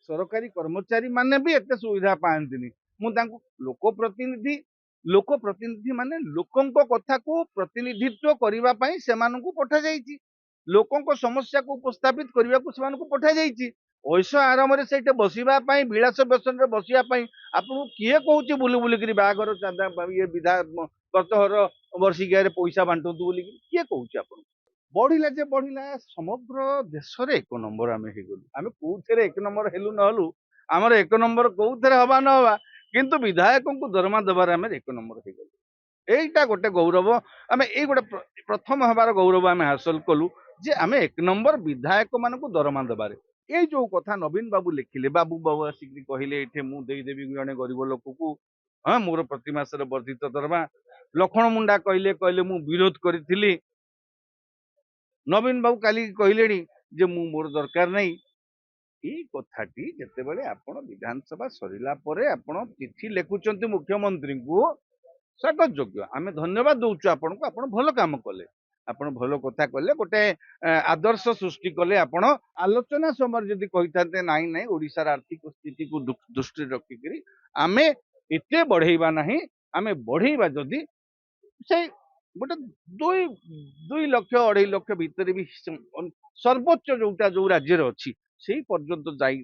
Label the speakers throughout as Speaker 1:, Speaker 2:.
Speaker 1: सरकारी कर्मचारी माने भी एते सुविधा पाएंतिनी मु तांको लोक प्रतिनिधि माने लोकंको कथा को प्रतिनिधित्व करिवा पई सेमानकु पठा जाईची लोकंको समस्या को उपस्थापित करिवा को सेमानकु पठा जाईची ओइसो आराम रे सेटे बसिबा पई विलास व्यसन रे बसिया पई आपन किए कहूची बुली बुली करी बागर चांदा ये विधा कर्तहर वर्षिकिया रे पैसा बांटू बुली किए कहूची आपन बढ़िला जे बढ़िला समग्र देश रे एक नंबर आमे हे गलु आमे कोथेरे एक नंबर हेलु न हलु हमर एक नंबर कोथेरे हबा न हबा किंतु विधायकों को दरमा दबार आमे एक नंबर हे गलु एइटा गोटे गौरव आमे एइ गोटे प्रथम हबार गौरव आमे हासिल कलु जे आमे एक नंबर विधायक मानकु दरमा दबारे एइ जो कथा नवीन बाबू लिखिले बाबू बाबू आसिक कहिले एठे मु देई देबी जने गरीब लोक को हां मोर प्रति मासर वर्धित दरमा लखन मुंडा कहले कहले मु विरोध करिथिली नवीन बाबू काली कहले जे मु मोर दरकार नहीं ये कथाटी जितेबाला आपण विधानसभा सरिला परे आपण चिठी लेखुचंती मुख्यमंत्री को स्वागत योग्य आमे धन्यवाद दउछु आपण को आपण भलो काम कले आपण भलो कथा कले गोटे आदर्श सृष्टि कले आपण आलोचना समय जदि कहिथाते नाही नाही ओडिसा आर्थिक स्थिति को दृष्टि रखी करी आमे एते बढ़ेबा नाही आमे बढ़ेबा जदि से गोटे दुई दुई लक्ष अढ़ाई लक्ष भितर भी सर्वोच्च जोटा जो राज्य अच्छी से पर्यंत जाई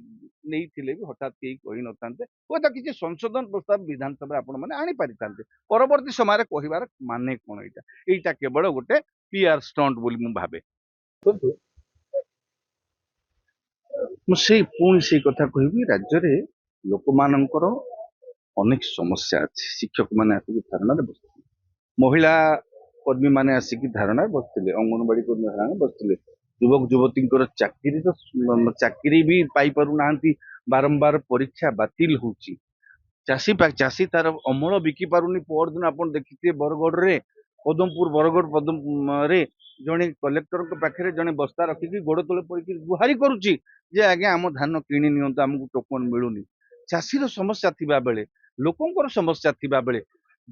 Speaker 1: नहीं थिले भी हठात कहीं कही न थांते हुए किसी संशोधन प्रस्ताव विधानसभा आपण मैंने आनी पारि थांते परवर्ती समय कहबार माने कौन एटा केवल गोटे पीआर स्टंट बोली मु भाबे पुणी से कथा कहबी राज्य रे लोक मानकर अनेक समस्या अच्छी शिक्षक मैंने आसिक धारणा बस महिला कर्मी मैंने आसिक धारणा बसते अंगनवाड़ी कर्मी धारणा बसते युवक युवती चाकरी भी पाई पारु नांती बारंबार परीक्षा बातिल होची चाषी तार अमल बिकी पारुनी पर दिन आप देखिए बरगढ़ रे पदमपुर बरगढ़ पदम रे जड़े कलेक्टर पाखे जड़े बस्ता रखिकी गोड़ तले पड़ी गुहारी करुच्ची जे आज्ञा आम धान किणी नियंतु आमको टोकन मिलूनी चाषीर समस्या थिबा बेले लोकंकर समस्या थिबा बेले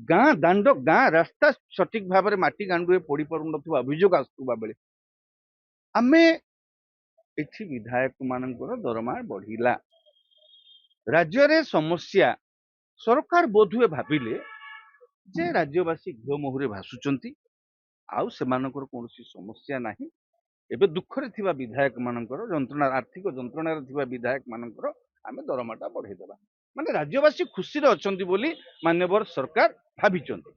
Speaker 1: गाँ दांड गाँ रास्ता सठिक भाव में माटी गांडुए पड़ी पारु नथिबा अभियोग आसुबा बेले आमे एठी विधायक मानकर दरमा बढ़िला राज्य रे समस्या सरकार बोधुए भाविले जे राज्यवासी घिओ मुहुरे भासुचंती आउ सेमानकर कोनोसी समस्या नाही एबे दुखरे थिबा विधायक मानकर जंत्रणा आर्थिक जंत्रणा रे थिबा विधायक मानकर आमे दरमाटा बढ़ाई देबा माने राज्यवासी खुशी रे अछंती बोली मान्यवर सरकार भाबिचंती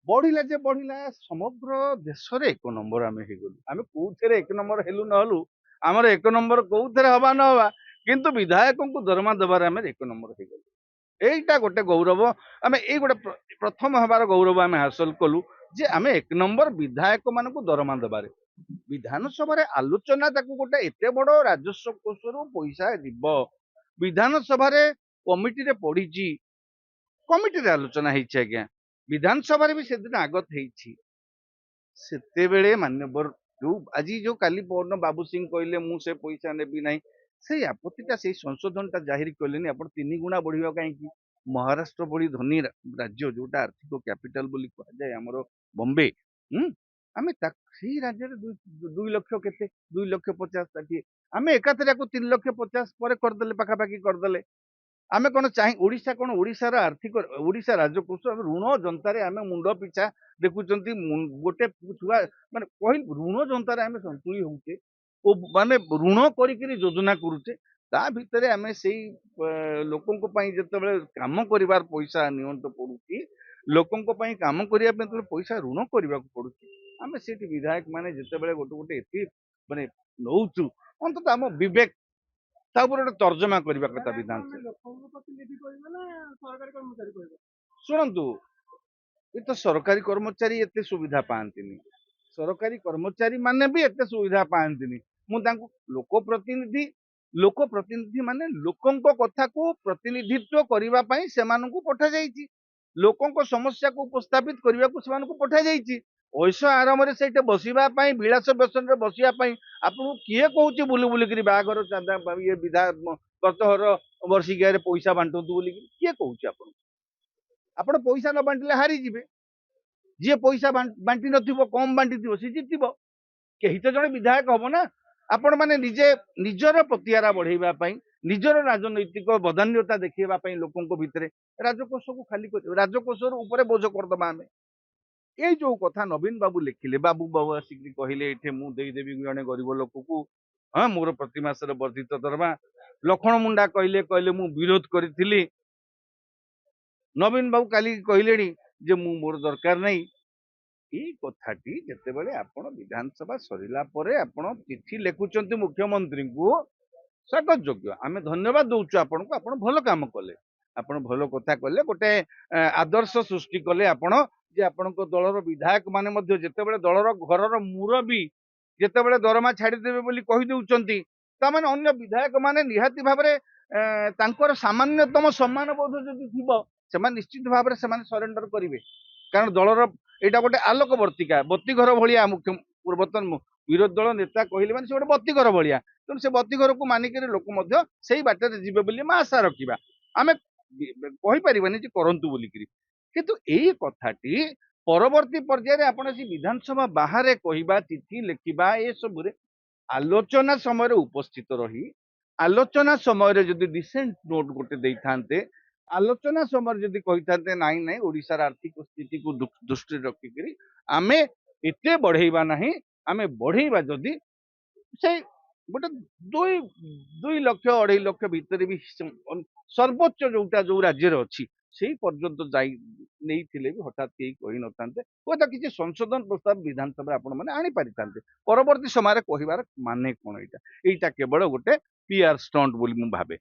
Speaker 1: बढ़िला जे बढ़िला समग्र देश रे एक नंबर आमे हे गलु आमे कोथेरे एक नंबर हेलु न हलु हमर एक नंबर कोथेरे हबा न हबा किंतु विधायकों को दरमा दबार आमे एक नंबर हे गलु एइटा गोटे गौरव आमे एइ गोटे प्रथम हबार गौरव आमे हासिल कलु जे आमे एक नंबर विधायक मानकु दरमा दबारे विधानसभा रे आलोचना ताकू गोटे एते बड़ राजस्व कोषरु पैसा दिब विधानसभा रे कमिटी रे पड़ीची कमिटी रे आलोचना हेछि आज्ञा विधानसभा रे भी सेदिन आगत हेछि सेतेबेले मान्यवर जो आज जो काली पौर्ण बाबू सिंह कहले मु से पैसा नेबी नाही से आपत्तिटा से संशोधनटा जाहिर कलेनी आपण 3 गुणा बढ़िबा काहेकि महाराष्ट्र बड़ी धनी राज्य जोटा आर्थिक कैपिटल बोली कहा जाए हमरो बॉम्बे आमे से राज्य रे 2 लाख केते 2,50,60 आमे एकाथरे को 3,50,000 पर करदेले पाखापाखी करदेले आमे कोन चाहि ओडिशा कोन ओडिशा रा आर्थिक ओडिशा राजकोष ऋण जनतारे आमे मुंड पिछा देखुचंती गोटे छुआ माने कहि ऋण जनतारे आमे संतुली होउचे ओ माने ऋण करिकरी योजना करूचे ता भितरे आमे सेई लोकंको पई जतबेले काम करिवार पैसा नियंत पडुची लोकंको पई काम करिया पे तो पैसा ऋण करिवा को पडुची आमे सेठी विधायक माने जतबेले गोटे गोटे एति माने नउचु अंत आम विवेक गोटे तर्जमा करने कथा विधानसभा शुणु ये तो सरकारी कर्मचारी एते सुविधा पाती सरकारी कर्मचारी माने भी एते सुविधा पाती लोक प्रतिनिधि माने लोकंको कथा को प्रतिनिधित्व करने पठा जाइछि लोकंको समस्या को उपस्थापित करने को पठा जाइछि ओइसो आराम रे सेटे बसिबा पई विलास व्यसन रे बसिया पई आपन किए कहूची बुली बुली करी बागर चांदा ये विधा कर्तहर वर्षिकिया रे पैसा बांटू बुली किए कहूची आपन आपण पैसा न बांटिले हारी जिवे जे पैसा बांटी नथिबो कम बांटी थिबो सी जितिबो केही तो जणे विधायक हबो ना आपण माने निजे निजर प्रतिहारा बढ़ेबा पई निजर राजनैतिक बदान्यता देखिबा पई लोकन को भितरे राजकोष को खाली कर राजकोष ऊपर बोझ करदबा आमे ये जो कथा नवीन बाबू लिखिले बाबू बाबू आसिक कहले एठे मु देदेवी जने गरीब लोक को हाँ मोर प्रति मासर वर्धित दरमा लखन मुंडा कहले कहले मु विरोध करी नवीन बाबू काली कहले जे मु मोर दरकार नहीं ये कथाटी जितेबाला आपण विधानसभा सरिला परे आपण चिठी लिखुचंती मुख्यमंत्री को स्वागत योग्य आमे धन्यवाद दउछु आपण को आपण भलो काम कले आपण भलो कथा कले गोटे आदर्श सृष्टि कले आपण जे आपण को दलर विधायक माने मध्ये जितेबाला दलर घरर मुरबी जितेबाला दरमा छाड़ी देबे बोली कहि दउचंती ता माने अन्य विधायक माने निहाती भाबरे तांकर सामान्यतम सम्मान बोध जदि थिबो सेमान निश्चित भाबरे सेमान सरेंडर करिवे कारण दलर एटा गोटे आलोक वर्तिका बत्ती घर भलिया मुख्य पूर्वतन विरोधी दल नेता कहले माने से गोटे बत्ती घर भलिया तेणु से बत्ती घर को मानिक लोक मध्य सेही बाटर जीवे बोली मैं आशा रखिबा आमे कहि परिबानी जे करंतु बोली करी किंतु एई कथाटी परवर्ती पर्याय आपण से विधानसभा बाहर कहवा चिठी लिखिबा ए सबरे आलोचना समय उपस्थित रही आलोचना समय जदि डिसेंट नोट गोटे देइथांते आलोचना समय जदि कहिथांते नाई नाई ओडिशार आर्थिक स्थिति को दृष्टि रखिकरी आमे एते बढ़ेबा नहीं आमे बढ़ेबा जदि से गोटे दुई दुई लक्ष अढ़ाई लक्ष भितर भी सर्वोच्च जोटा जो राज्य अच्छी से पर्यंत जाई नहीं थिले भी हठात कहीं कही न थांते हुए किसी संशोधन प्रस्ताव विधानसभा आपण मैंने आनी पारि थांते परवर्ती समय कहबार माने कौन एटा केवल गोटे पीआर स्टंट बोली मु भाबे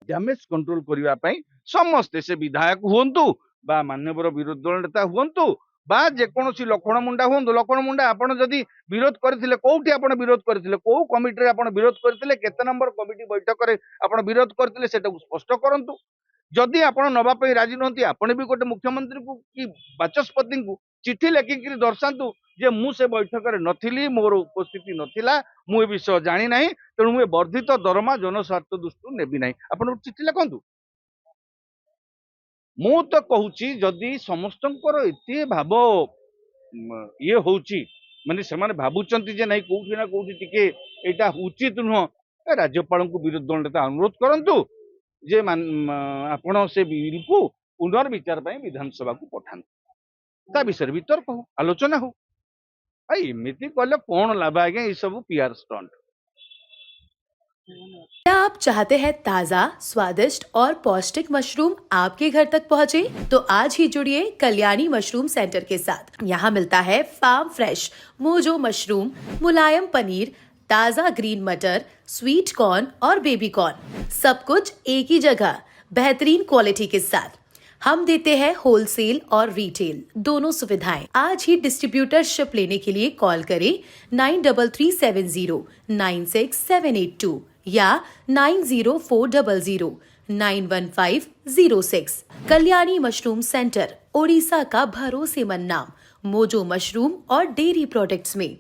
Speaker 1: डैमेज कंट्रोल करबा पई समस्ते से विधायक हुंतु बा मान्यवर विरोधी दल नेता हुंतु बा जेकोसी लखन मुंडा हुंतु लखन मुंडा आपण जदि विरोध करथिले कोउठी आपण विरोध करथिले को कमिटी रे आपण विरोध करथिले केते नंबर कमिटी बैठक रे आपण विरोध करथिले सेटा स्पष्ट करंतु जदि आपण नबा पई राजी नहंती आपण भी गोटे मुख्यमंत्री को कि बाचस्पति को चिठी लेखिक दर्शांतु जे मु से बैठक रे नथिली मोर उपस्थिति नथिला मु ए विषय जानि नाही तेणु मु वर्धित दरमा जनस्वार्थ दृष्टि नेबी नाही आपण चिठी लेखंतु मु तो कहूची जदि समस्तंकर एते भाव ये होची माने सेमाने भाबुचंती जे नाही कोठी ना कोठी टिके एटा उचित नुह राज्यपाल को विरोध दल नेता अनुरोध करंतु जे आपण से बिल को पुनर्विचार पई विधानसभा को पठान ता विषय वितर्क हो आलोचना हो एमती कहले कौन लाभ आज्ञा ये सब पीआर स्टंट
Speaker 2: क्या आप चाहते हैं ताज़ा, स्वादिष्ट और पौष्टिक मशरूम आपके घर तक पहुंचे? तो आज ही जुड़िए कल्याणी मशरूम सेंटर के साथ। यहाँ मिलता है फार्म फ्रेश मोजो मशरूम, मुलायम पनीर, ताज़ा ग्रीन मटर, स्वीट कॉर्न और बेबी कॉर्न, सब कुछ एक ही जगह बेहतरीन क्वालिटी के साथ। हम देते हैं होलसेल और रिटेल दोनों सुविधाएं। आज ही डिस्ट्रीब्यूटरशिप लेने के लिए कॉल करें 9337096782 या 9040091506। कल्याणी मशरूम सेंटर, ओडिशा का भरोसेमंद नाम, मोजो मशरूम और डेयरी प्रोडक्ट्स में।